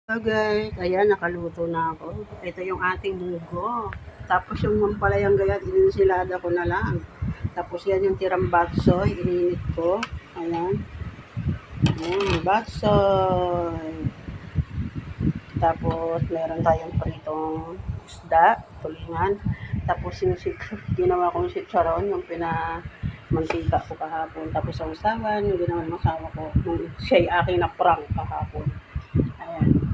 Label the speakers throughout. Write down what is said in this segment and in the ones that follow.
Speaker 1: So guys, ayan nakaluto na ako. Ito yung ating munggo. Tapos yung mampalayang gayat, ininsilada ko na lang. Tapos yan yung tirang batsoy, ininit ko. Ayan. Ayan, batsoy. Tapos meron tayong pritong isda, tulingan. Tapos yung ginawa kong chicharon, yung mantika ko kahapon. Tapos sa usawan, yung ginawa ng asawa ko, nung siya'y aking na-prank kahapon. Ayan.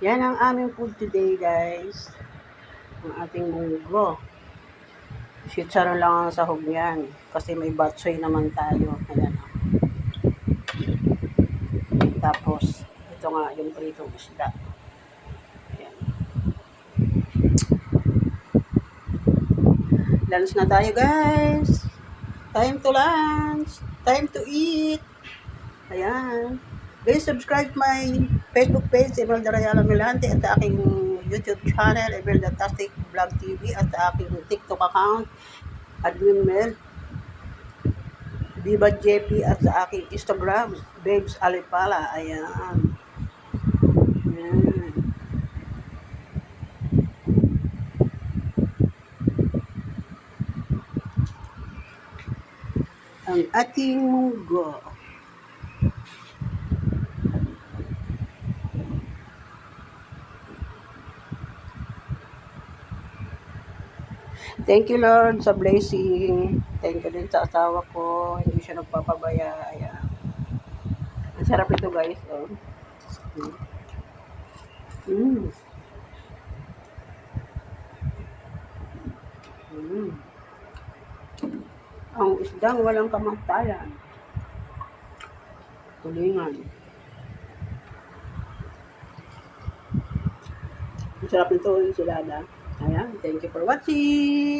Speaker 1: Yan ang aming food today, guys. Ang ating munggo. Chicharon lang ang sahog niyan. Kasi may batsoy naman tayo. Ayan. Tapos, ito nga yung pritong isda. Ayan. Lunch na tayo, guys. Time to lunch. Time to eat. Ayan. Please subscribe my Facebook page, Imelda Rayala Milante, at sa aking YouTube channel, Imelda Tastic Vlog TV, at sa aking TikTok account, Admin Mel, Viva JP, at sa aking Instagram, Babes Alipala. Ayan. Ayan. Ang ating munggo. Thank you, Lord, sa blessing. Thank you din sa asawa ko. Hindi siya nagpapabaya. Ayan. Ang sarap ito, guys. Oh. Mm. Mm. Ang isdang walang kamatayan. Tulingan. Ang sarap nito, yung silada. Ayan. Thank you for watching.